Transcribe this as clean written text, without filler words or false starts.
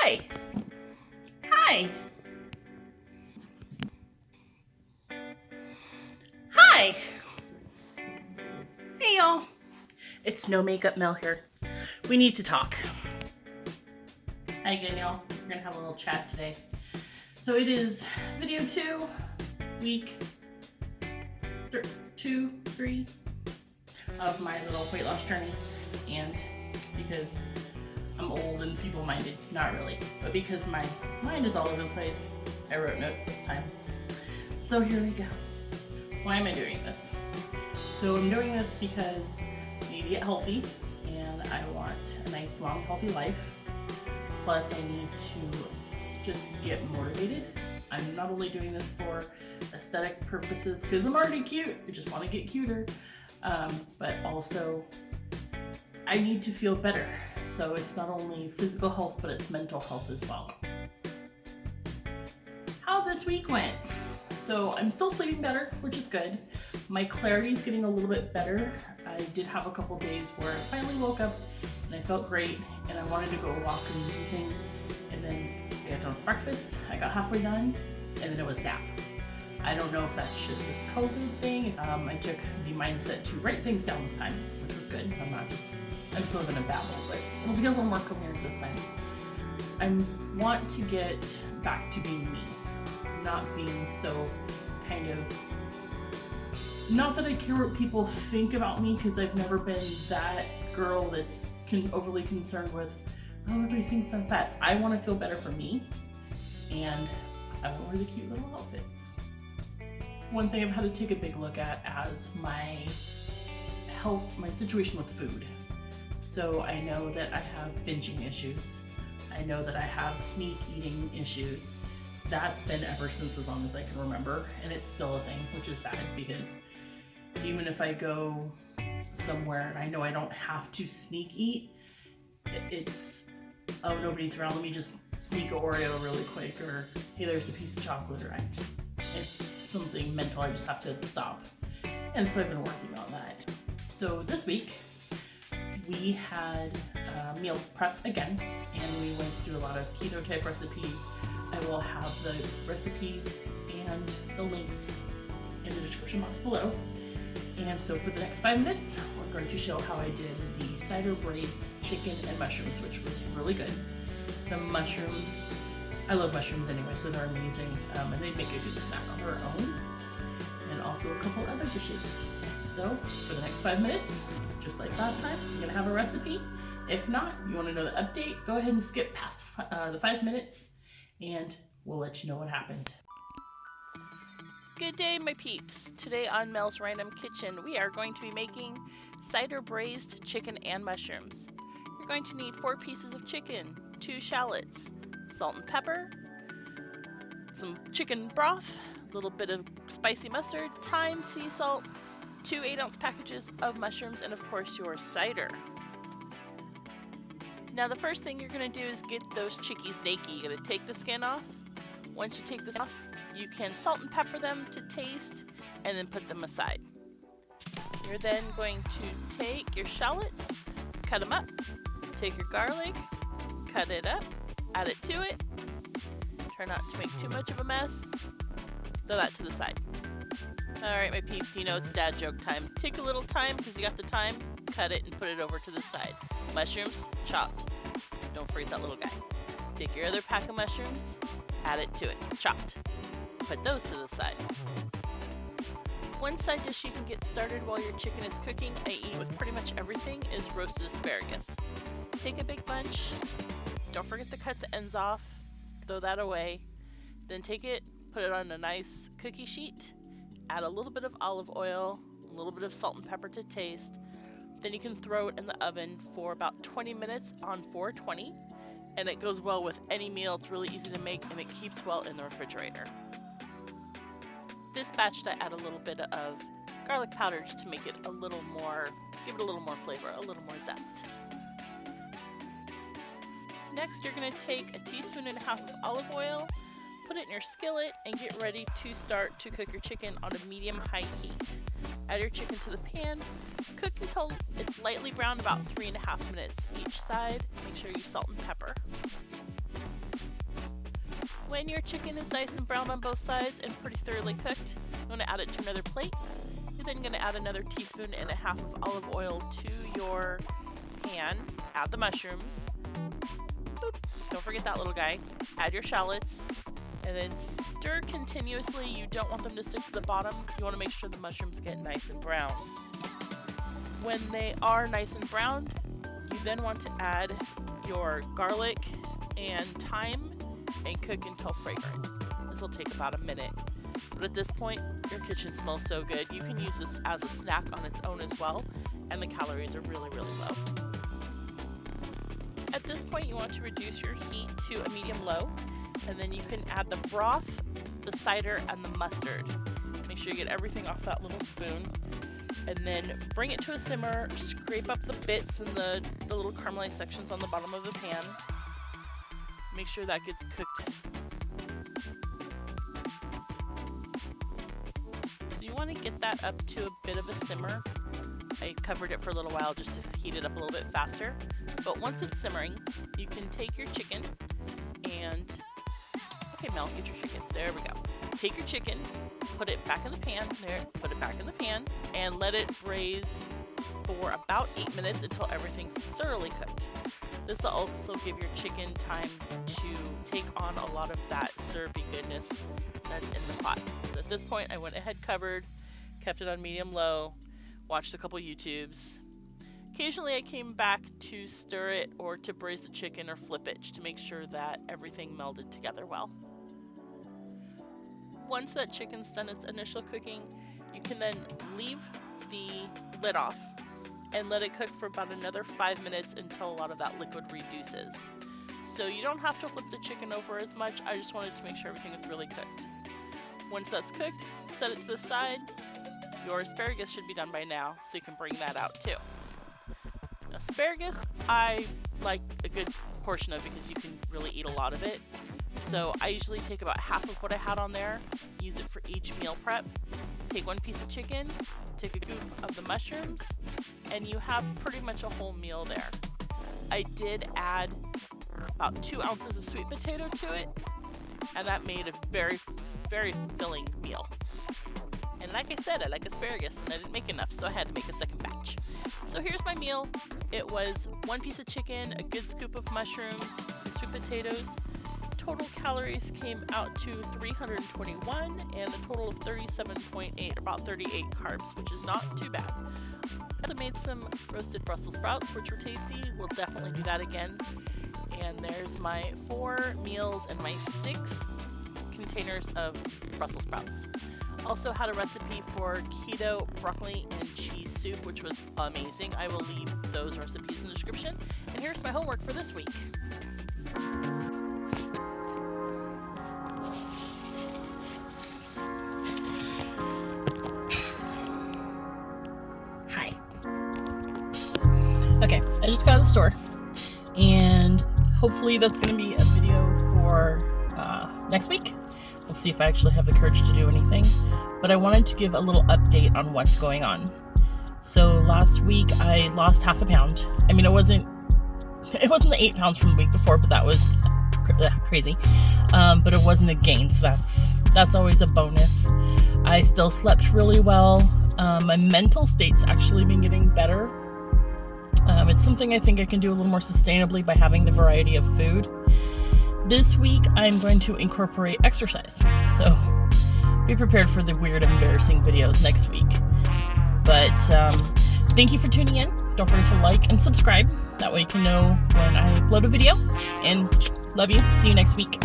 Hi. Hi. Hi. Hey y'all. It's No Makeup Mel here. We need to talk. Hi again, y'all. We're gonna have a little chat today. So it is video 2, week 2, 3 of my little weight loss journey. And because I'm old and feeble-minded, not really, but because my mind is all over the place, I wrote notes this time. So here we go. Why am I doing this? So I'm doing this because I need to get healthy and I want a nice, long, healthy life. Plus I need to just get motivated. I'm not only doing this for aesthetic purposes because I'm already cute, I just want to get cuter, but also I need to feel better. So it's not only physical health, but it's mental health as well. How this week went. So I'm still sleeping better, which is good. My clarity is getting a little bit better. I did have a couple days where I finally woke up and I felt great and I wanted to go walk and do things. And then I got done with breakfast, I got halfway done, and then it was nap. I don't know if that's just this COVID thing. I took the mindset to write things down this time, which was good. I'm still gonna babble, but it'll be a little more coherent this time. I want to get back to being me, not being so kind of, not that I care what people think about me, because I've never been that girl that's overly concerned with, oh, everybody thinks I'm fat. I want to feel better for me, and I want to wear the cute little outfits. One thing I've had to take a big look at as my health, my situation with food. So I know that I have binging issues. I know that I have sneak eating issues. That's been ever since as long as I can remember, and it's still a thing, which is sad because even if I go somewhere and I know I don't have to sneak eat, it's, oh, nobody's around, let me just sneak an Oreo really quick, or hey, there's a piece of chocolate, or it's something mental I just have to stop. And so I've been working on that. So this week, we had meal prep again, and we went through a lot of keto type recipes. I will have the recipes and the links in the description box below. And so for the next 5 minutes, we're going to show how I did the cider braised chicken and mushrooms, which was really good. The mushrooms, I love mushrooms anyway, so they're amazing, and they make a good snack on their own. And also a couple other dishes. So for the next 5 minutes, just like last time, you're gonna have a recipe. If not, you wanna know the update, go ahead and skip past the 5 minutes and we'll let you know what happened. Good day, my peeps. Today on Mel's Random Kitchen, we are going to be making cider braised chicken and mushrooms. You're going to need 4 pieces of chicken, 2 shallots, salt and pepper, some chicken broth, a little bit of spicy mustard, thyme, sea salt, 2 8-ounce packages of mushrooms, and of course your cider. Now the first thing you're going to do is get those chickies naked. You're going to take the skin off. Once you take the skin off, you can salt and pepper them to taste and then put them aside. You're then going to take your shallots, cut them up, take your garlic, cut it up, add it to it, try not to make too much of a mess, throw that to the side. Alright, my peeps, you know it's dad joke time. Take a little time because you got the time, cut it and put it over to the side. Mushrooms, chopped. Don't forget that little guy. Take your other pack of mushrooms, add it to it, chopped. Put those to the side. One side dish you can get started while your chicken is cooking, I eat with pretty much everything, is roasted asparagus. Take a big bunch, don't forget to cut the ends off, throw that away, then take it, put it on a nice cookie sheet, add a little bit of olive oil, a little bit of salt and pepper to taste, then you can throw it in the oven for about 20 minutes on 420, and it goes well with any meal. It's really easy to make and it keeps well in the refrigerator. This batch I add a little bit of garlic powder to make it a little more, give it a little more flavor, a little more zest. Next, you're going to take a teaspoon and a half of olive oil, put it in your skillet, and get ready to start to cook your chicken on a medium-high heat. Add your chicken to the pan, cook until it's lightly browned, about 3.5 minutes each side. Make sure you salt and pepper. When your chicken is nice and brown on both sides and pretty thoroughly cooked, you want to add it to another plate. You're then going to add another teaspoon and a half of olive oil to your pan. Add the mushrooms. Boop. Don't forget that little guy. Add your shallots. And then stir continuously. You don't want them to stick to the bottom. You want to make sure the mushrooms get nice and brown. When they are nice and browned, you then want to add your garlic and thyme and cook until fragrant. This will take about a minute. But at this point, your kitchen smells so good. You can use this as a snack on its own as well, and the calories are really, really low. At this point, you want to reduce your heat to a medium-low, and then you can add the broth, the cider, and the mustard. Make sure you get everything off that little spoon, and then bring it to a simmer. Scrape up the bits and the little caramelized sections on the bottom of the pan. Make sure that gets cooked. So you want to get that up to a bit of a simmer. I covered it for a little while just to heat it up a little bit faster. But once it's simmering, you can take your chicken and... Okay, Mel, get your chicken. There we go. Take your chicken, put it back in the pan. There, put it back in the pan, and let it braise for about 8 minutes until everything's thoroughly cooked. This will also give your chicken time to take on a lot of that syrupy goodness that's in the pot. So at this point, I went ahead, covered, kept it on medium-low, watched a couple YouTubes. Occasionally, I came back to stir it or to braise the chicken or flip it to make sure that everything melded together well. Once that chicken's done its initial cooking, you can then leave the lid off and let it cook for about another 5 minutes until a lot of that liquid reduces. So you don't have to flip the chicken over as much. I just wanted to make sure everything is really cooked. Once that's cooked, set it to the side. Your asparagus should be done by now, so you can bring that out too. Asparagus, I like a good portion of because you can really eat a lot of it. So I usually take about half of what I had on there, use it for each meal prep. Take one piece of chicken, take a scoop of the mushrooms, and you have pretty much a whole meal there. I did add about 2 ounces of sweet potato to it, and that made a very, very filling meal. And like I said, I like asparagus, and I didn't make enough, so I had to make a second batch. So here's my meal. It was 1 piece of chicken, a good scoop of mushrooms, some sweet potatoes. Total calories came out to 321 and a total of 37.8, about 38 carbs, which is not too bad. I also made some roasted Brussels sprouts, which were tasty. We'll definitely do that again. And there's my 4 meals and my 6 containers of Brussels sprouts. Also had a recipe for keto broccoli and cheese soup, which was amazing. I will leave those recipes in the description. And here's my homework for this week. Hi. Okay, I just got out of the store, and hopefully that's going to be a video for next week. We'll see if I actually have the courage to do anything. But I wanted to give a little update on what's going on. So last week I lost half a pound. I mean, it wasn't the 8 pounds from the week before, but that was crazy. But it wasn't a gain, so that's always a bonus. I still slept really well. My mental state's actually been getting better. It's something I think I can do a little more sustainably by having the variety of food. This week, I'm going to incorporate exercise, so be prepared for the weird, embarrassing videos next week. But thank you for tuning in. Don't forget to like and subscribe. That way you can know when I upload a video. And love you. See you next week.